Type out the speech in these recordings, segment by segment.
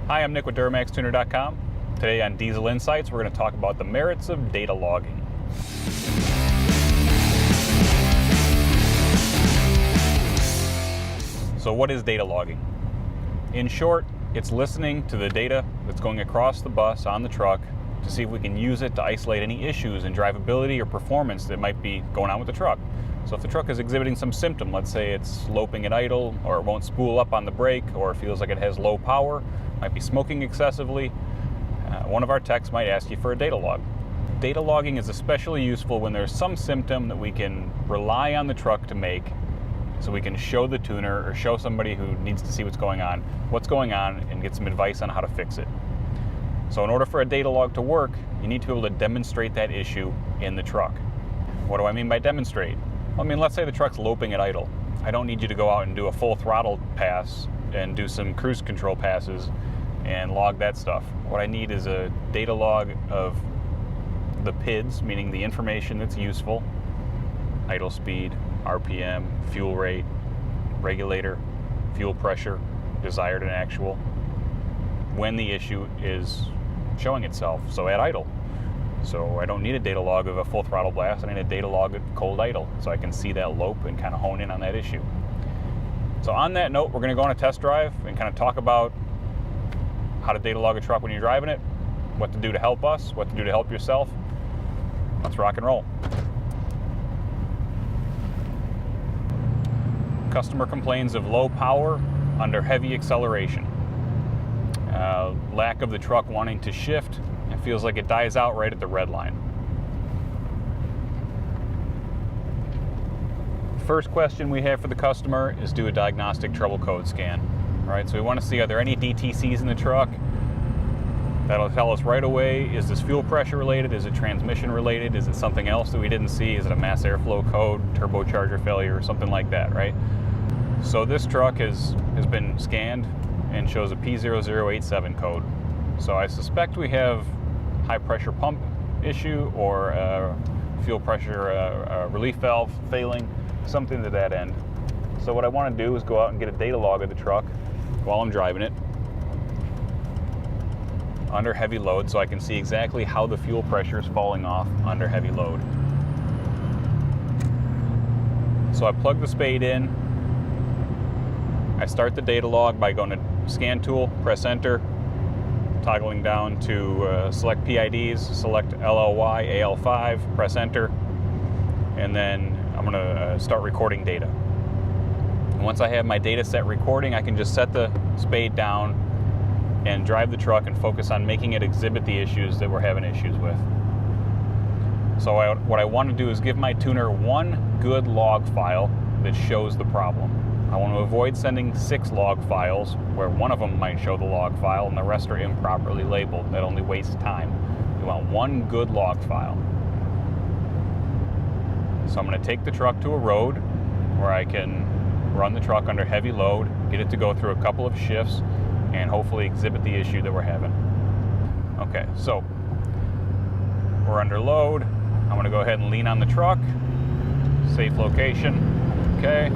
Hi, I'm Nick with DuramaxTuner.com. Today on Diesel Insights, we're going to talk about the merits of data logging. So what is data logging? In short, it's listening to the data that's going across the bus on the truck to see if we can use it to isolate any issues in drivability or performance that might be going on with the truck. So if the truck is exhibiting some symptom, let's say it's loping at idle, or it won't spool up on the brake, or it feels like it has low power, might be smoking excessively, one of our techs might ask you for a data log. Data logging is especially useful when there's some symptom that we can rely on the truck to make, so we can show the tuner or show somebody who needs to see what's going on, and get some advice on how to fix it. So in order for a data log to work, you need to be able to demonstrate that issue in the truck. What do I mean by demonstrate? Well, let's say the truck's loping at idle. I don't need you to go out and do a full throttle pass and do some cruise control passes and log that stuff. What I need is a data log of the PIDs, meaning the information that's useful: idle speed, RPM, fuel rate, regulator, fuel pressure, desired and actual, when the issue is showing itself, so at idle. So I don't need a data log of a full throttle blast, I need a data log at cold idle, so I can see that lope and kind of hone in on that issue. So on that note, we're going to go on a test drive and kind of talk about how to data log a truck when you're driving it, what to do to help us, what to do to help yourself. Let's rock and roll. Customer complains of low power under heavy acceleration. Lack of the truck wanting to shift. It feels like it dies out right at the red line. First question we have for the customer is do a diagnostic trouble code scan. All right, so we want to see, are there any DTCs in the truck? That'll tell us right away, is this fuel pressure related? Is it transmission related? Is it something else that we didn't see? Is it a mass airflow code, turbocharger failure, or something like that, right? So this truck has been scanned and shows a P0087 code. So I suspect we have high pressure pump issue or fuel pressure relief valve failing, something to that end. So what I want to do is go out and get a data log of the truck while I'm driving it under heavy load, so I can see exactly how the fuel pressure is falling off under heavy load. So I plug the spade in. I start the data log by going to Scan Tool, press Enter, toggling down to select PIDs, select LLY, AL5, press Enter, and then I'm going to start recording data. And once I have my data set recording, I can just set the spade down and drive the truck and focus on making it exhibit the issues that we're having issues with. So what I want to do is give my tuner one good log file that shows the problem. I want to avoid sending 6 log files where one of them might show the log file and the rest are improperly labeled. That only wastes time. We want one good log file. So I'm going to take the truck to a road where I can run the truck under heavy load, get it to go through a couple of shifts, and hopefully exhibit the issue that we're having. Okay, so we're under load. I'm going to go ahead and lean on the truck. Safe location. Okay.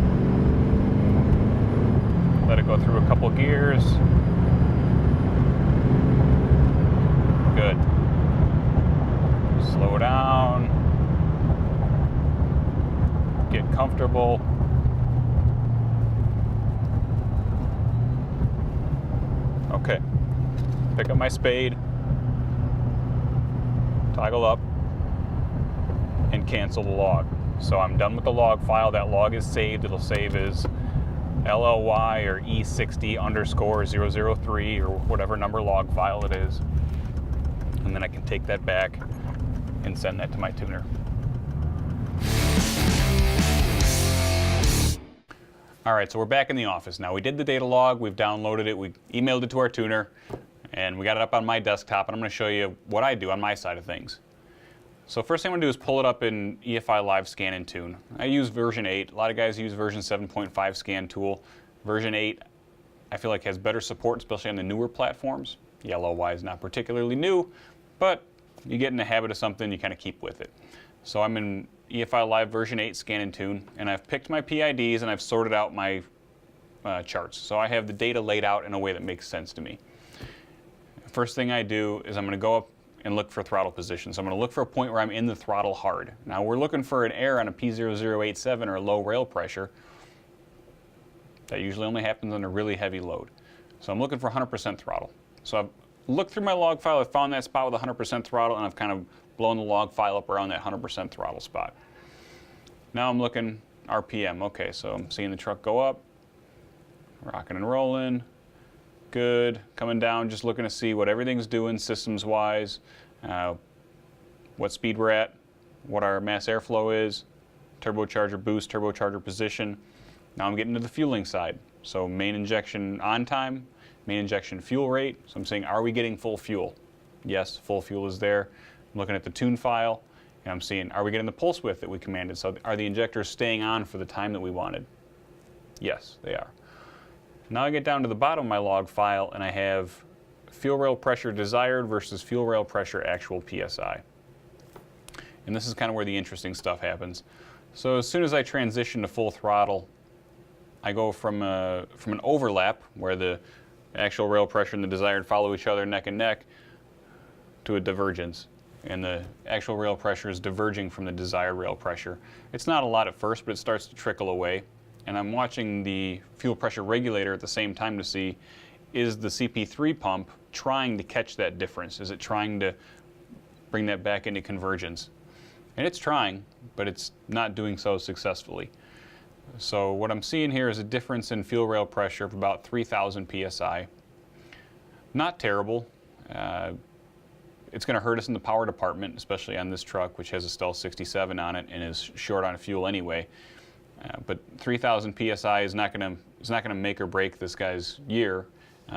Let it go through a couple gears. Good. Slow down. Get comfortable. Okay. Pick up my spade. Toggle up. And cancel the log. So I'm done with the log file. That log is saved. It'll save as LLY or E60_003 or whatever number log file it is. And then I can take that back and send that to my tuner. All right, so we're back in the office now. We did the data log, we've downloaded it, we emailed it to our tuner, and we got it up on my desktop, and I'm going to show you what I do on my side of things. So first thing I'm going to do is pull it up in EFI Live Scan and Tune. I use version 8. A lot of guys use version 7.5 scan tool. Version 8 I feel like has better support, especially on the newer platforms. Yellow Y is not particularly new, but you get in the habit of something, you kind of keep with it. So I'm in EFI Live version 8 Scan and Tune, and I've picked my PIDs and I've sorted out my charts. So I have the data laid out in a way that makes sense to me. first thing I do is I'm going to go up and look for throttle position. So I'm going to look for a point where I'm in the throttle hard. Now we're looking for an error on a P0087 or low rail pressure. That usually only happens on a really heavy load. So I'm looking for 100% throttle. So I've looked through my log file, I've found that spot with 100% throttle, and I've kind of blown the log file up around that 100% throttle spot. Now I'm looking RPM. Okay, so I'm seeing the truck go up, rocking and rolling, good. Coming down, just looking to see what everything's doing systems-wise, what speed we're at, what our mass airflow is, turbocharger boost, turbocharger position. Now I'm getting to the fueling side. So main injection on time, main injection fuel rate. So I'm saying, are we getting full fuel? Yes, full fuel is there. I'm looking at the tune file, and I'm seeing, are we getting the pulse width that we commanded? So are the injectors staying on for the time that we wanted? Yes, they are. Now I get down to the bottom of my log file, and I have fuel rail pressure desired versus fuel rail pressure actual PSI. And this is kind of where the interesting stuff happens. So as soon as I transition to full throttle, I go from an overlap where the actual rail pressure and the desired follow each other neck and neck to a divergence. And the actual rail pressure is diverging from the desired rail pressure. It's not a lot at first, but it starts to trickle away. And I'm watching the fuel pressure regulator at the same time to see, is the CP3 pump trying to catch that difference? Is it trying to bring that back into convergence? And it's trying, but it's not doing so successfully. So what I'm seeing here is a difference in fuel rail pressure of about 3,000 psi. Not terrible. It's going to hurt us in the power department, especially on this truck, which has a Stealth 67 on it and is short on fuel anyway. But 3,000 psi is not going to make or break this guy's year.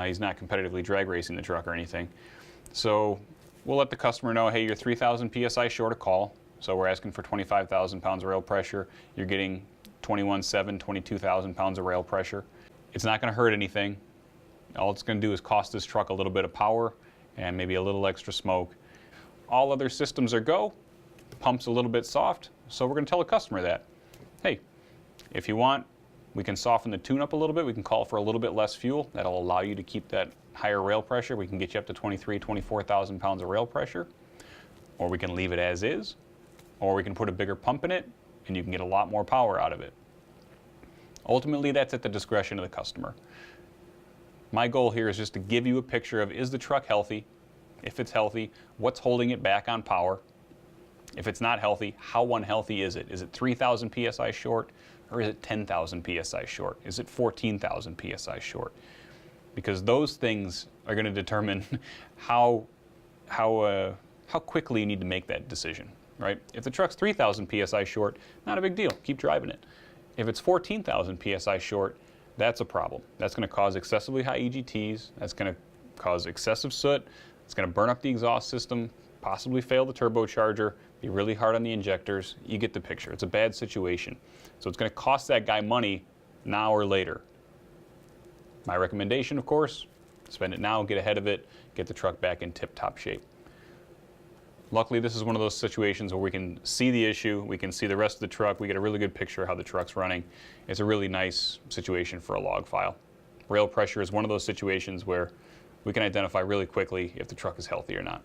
He's not competitively drag racing the truck or anything. So we'll let the customer know, hey, you're 3,000 psi short a call. So we're asking for 25,000 pounds of rail pressure. You're getting 21,700, 22,000 pounds of rail pressure. It's not going to hurt anything. All it's going to do is cost this truck a little bit of power and maybe a little extra smoke. All other systems are go. Pump's a little bit soft, so we're going to tell the customer that. Hey, if you want, we can soften the tune up a little bit. We can call for a little bit less fuel. That'll allow you to keep that higher rail pressure. We can get you up to 23,000, 24,000 pounds of rail pressure. Or we can leave it as is. Or we can put a bigger pump in it, and you can get a lot more power out of it. Ultimately, that's at the discretion of the customer. My goal here is just to give you a picture of, is the truck healthy? If it's healthy, what's holding it back on power? If it's not healthy, how unhealthy is it? Is it 3,000 psi short, or is it 10,000 psi short? Is it 14,000 psi short? Because those things are going to determine how quickly you need to make that decision, right? If the truck's 3,000 psi short, not a big deal. Keep driving it. If it's 14,000 psi short, that's a problem. That's going to cause excessively high EGTs. That's going to cause excessive soot. It's going to burn up the exhaust system, possibly fail the turbocharger, be really hard on the injectors. You get the picture. It's a bad situation. So it's going to cost that guy money now or later. My recommendation, of course, spend it now, get ahead of it, get the truck back in tip-top shape. Luckily, this is one of those situations where we can see the issue, we can see the rest of the truck, we get a really good picture of how the truck's running. It's a really nice situation for a log file. Rail pressure is one of those situations where we can identify really quickly if the truck is healthy or not.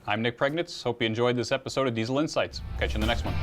I'm Nick Priegnitz. Hope you enjoyed this episode of Diesel Insights. Catch you in the next one.